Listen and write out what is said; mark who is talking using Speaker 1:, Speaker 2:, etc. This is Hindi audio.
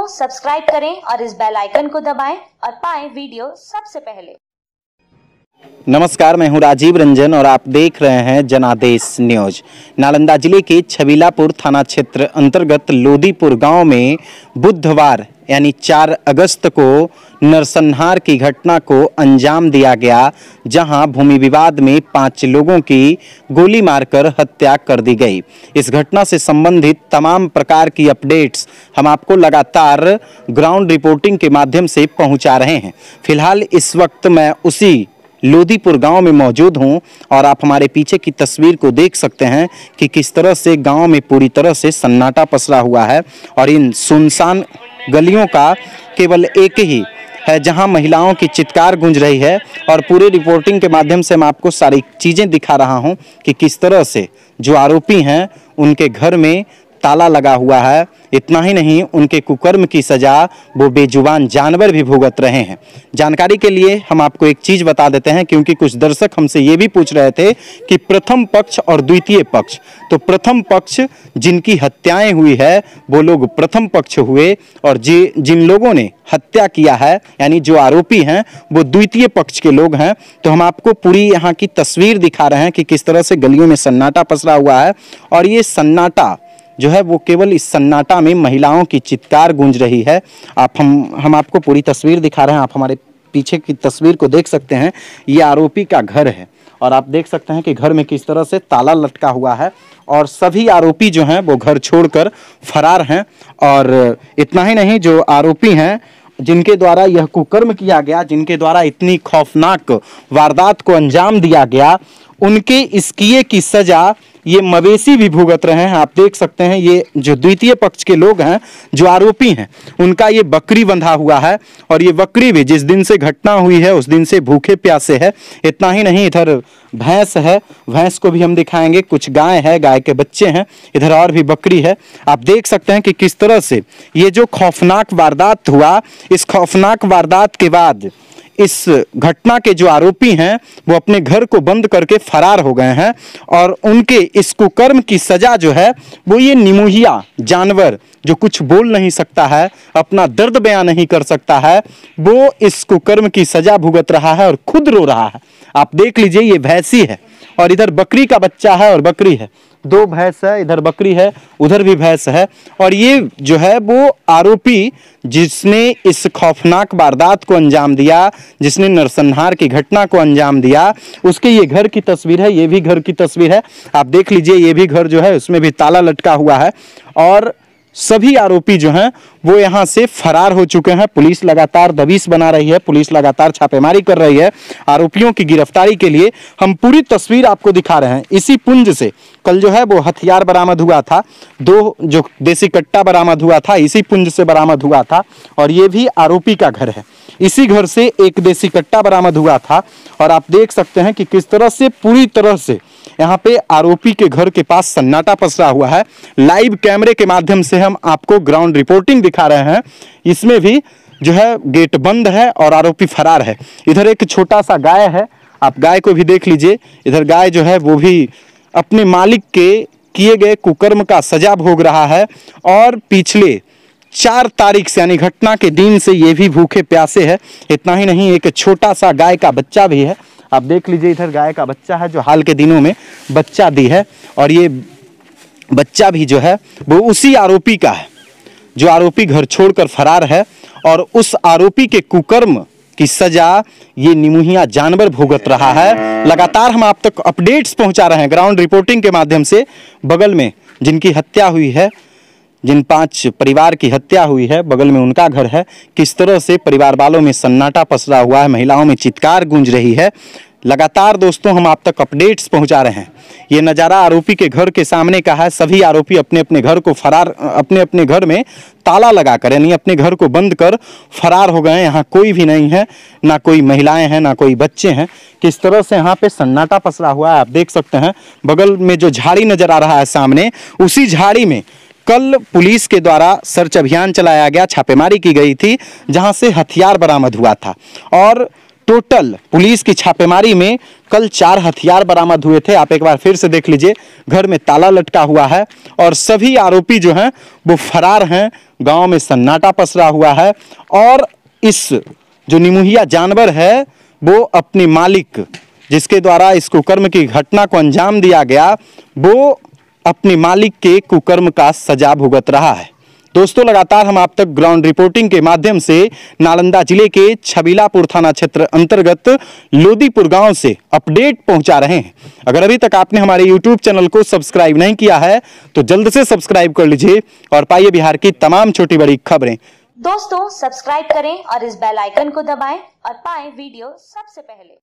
Speaker 1: सब्सक्राइब करें और इस बेल आइकन को दबाएं और पाएं वीडियो सबसे पहले।
Speaker 2: नमस्कार, मैं हूं राजीव रंजन और आप देख रहे हैं जनादेश न्यूज। नालंदा जिले के छबीलापुर थाना क्षेत्र अंतर्गत लोदीपुर गांव में बुधवार यानी 4 अगस्त को नरसंहार की घटना को अंजाम दिया गया, जहां भूमि विवाद में 5 लोगों की गोली मारकर हत्या कर दी गई। इस घटना से संबंधित तमाम प्रकार की अपडेट्स हम आपको लगातार ग्राउंड रिपोर्टिंग के माध्यम से पहुंचा रहे हैं। फिलहाल इस वक्त मैं उसी लोदीपुर गांव में मौजूद हूं और आप हमारे पीछे की तस्वीर को देख सकते हैं कि किस तरह से गांव में पूरी तरह से सन्नाटा पसरा हुआ है और इन सुनसान गलियों का केवल एक ही है जहां महिलाओं की चित्कार गूंज रही है। और पूरे रिपोर्टिंग के माध्यम से मैं आपको सारी चीज़ें दिखा रहा हूं कि किस तरह से जो आरोपी हैं उनके घर में ताला लगा हुआ है। इतना ही नहीं, उनके कुकर्म की सजा वो बेजुबान जानवर भी भुगत रहे हैं। जानकारी के लिए हम आपको एक चीज़ बता देते हैं, क्योंकि कुछ दर्शक हमसे ये भी पूछ रहे थे कि प्रथम पक्ष और द्वितीय पक्ष। तो प्रथम पक्ष जिनकी हत्याएं हुई है वो लोग प्रथम पक्ष हुए, और जिन लोगों ने हत्या किया है यानी जो आरोपी हैं वो द्वितीय पक्ष के लोग हैं। तो हम आपको पूरी यहाँ की तस्वीर दिखा रहे हैं कि किस तरह से गलियों में सन्नाटा पसरा हुआ है। और ये सन्नाटा जो है वो केवल इस सन्नाटा में महिलाओं की चित्कार गूंज रही है। हम आपको पूरी तस्वीर दिखा रहे हैं। आप हमारे पीछे की तस्वीर को देख सकते हैं। ये आरोपी का घर है और आप देख सकते हैं कि घर में किस तरह से ताला लटका हुआ है और सभी आरोपी जो हैं वो घर छोड़कर फरार हैं। और इतना ही नहीं, जो आरोपी हैं जिनके द्वारा यह कुकर्म किया गया, जिनके द्वारा इतनी खौफनाक वारदात को अंजाम दिया गया, उनके इस किए की सजा ये मवेशी भी भुगत रहे हैं। आप देख सकते हैं ये जो द्वितीय पक्ष के लोग हैं, जो आरोपी हैं, उनका ये बकरी बंधा हुआ है और ये बकरी भी जिस दिन से घटना हुई है उस दिन से भूखे प्यासे है। इतना ही नहीं, इधर भैंस है, भैंस को भी हम दिखाएंगे, कुछ गाय है, गाय के बच्चे हैं, इधर और भी बकरी है। आप देख सकते हैं कि किस तरह से ये जो खौफनाक वारदात हुआ, इस खौफनाक वारदात के बाद इस घटना के जो आरोपी हैं वो अपने घर को बंद करके फरार हो गए हैं। और उनके इस कुकर्म की सजा जो है वो ये निमुहिया जानवर जो कुछ बोल नहीं सकता है, अपना दर्द बयां नहीं कर सकता है, वो इस कुकर्म की सजा भुगत रहा है और खुद रो रहा है। आप देख लीजिए, ये भैंसी है और इधर बकरी का बच्चा है और बकरी है, 2 भैंस है, इधर बकरी है, उधर भी भैंस है। और ये जो है वो आरोपी जिसने इस खौफनाक वारदात को अंजाम दिया, जिसने नरसंहार की घटना को अंजाम दिया, उसके ये घर की तस्वीर है, ये भी घर की तस्वीर है। आप देख लीजिए, ये भी घर जो है उसमें भी ताला लटका हुआ है और सभी आरोपी जो हैं वो यहाँ से फरार हो चुके हैं। पुलिस लगातार दबिश बना रही है, पुलिस लगातार छापेमारी कर रही है आरोपियों की गिरफ्तारी के लिए। हम पूरी तस्वीर आपको दिखा रहे हैं। इसी पुंज से कल जो है वो हथियार बरामद हुआ था, 2 जो देसी कट्टा बरामद हुआ था इसी पुंज से बरामद हुआ था। और ये भी आरोपी का घर है, इसी घर से एक देसी कट्टा बरामद हुआ था। और आप देख सकते हैं कि किस तरह से पूरी तरह से यहाँ पे आरोपी के घर के पास सन्नाटा पसरा हुआ है। लाइव कैमरे के माध्यम से हम आपको ग्राउंड रिपोर्टिंग दिखा रहे हैं। इसमें भी जो है गेट बंद है और आरोपी फरार है। इधर एक छोटा सा गाय है, आप गाय को भी देख लीजिए। इधर गाय जो है वो भी अपने मालिक के किए गए कुकर्म का सजा भोग रहा है। और पिछले 4 तारीख से यानी घटना के दिन से ये भी भूखे प्यासे है। इतना ही नहीं, एक छोटा सा गाय का बच्चा भी है। आप देख लीजिए, इधर गाय का बच्चा है जो हाल के दिनों में बच्चा दी है। और ये बच्चा भी जो है वो उसी आरोपी का है जो आरोपी घर छोड़कर फरार है। और उस आरोपी के कुकर्म की सजा ये निमुहिया जानवर भुगत रहा है। लगातार हम आप तक अपडेट्स पहुंचा रहे हैं ग्राउंड रिपोर्टिंग के माध्यम से। बगल में जिनकी हत्या हुई है, जिन 5 परिवार की हत्या हुई है, बगल में उनका घर है। किस तरह से परिवार वालों में सन्नाटा पसरा हुआ है, महिलाओं में चित्कार गूंज रही है। लगातार दोस्तों हम आप तक अपडेट्स पहुंचा रहे हैं। ये नज़ारा आरोपी के घर के सामने का है। सभी आरोपी अपने अपने घर को अपने अपने घर में ताला लगाकर यानी अपने घर को बंद कर फरार हो गए। यहाँ कोई भी नहीं है, ना कोई महिलाएं हैं, ना कोई बच्चे हैं। किस तरह से यहाँ पे सन्नाटा पसरा हुआ है आप देख सकते हैं। बगल में जो झाड़ी नजर आ रहा है सामने, उसी झाड़ी में कल पुलिस के द्वारा सर्च अभियान चलाया गया, छापेमारी की गई थी, जहां से हथियार बरामद हुआ था। और टोटल पुलिस की छापेमारी में कल 4 हथियार बरामद हुए थे। आप एक बार फिर से देख लीजिए, घर में ताला लटका हुआ है और सभी आरोपी जो हैं वो फरार हैं। गांव में सन्नाटा पसरा हुआ है और इस जो निमुहिया जानवर है वो अपने मालिक, जिसके द्वारा इस कुकर्म की घटना को अंजाम दिया गया, वो अपने मालिक के कुकर्म का सजा भुगत रहा है। दोस्तों, लगातार हम आप तक ग्राउंड रिपोर्टिंग के माध्यम से नालंदा जिले के छबीलापुर थाना क्षेत्र अंतर्गत लोदीपुर गांव से अपडेट पहुंचा रहे हैं। अगर अभी तक आपने हमारे YouTube चैनल को सब्सक्राइब नहीं किया है तो जल्द से सब्सक्राइब कर लीजिए और पाइए बिहार की तमाम छोटी बड़ी खबरें।
Speaker 1: दोस्तों, सब्सक्राइब करें और इस बेल आइकन को दबाएं और पाएं वीडियो सबसे पहले।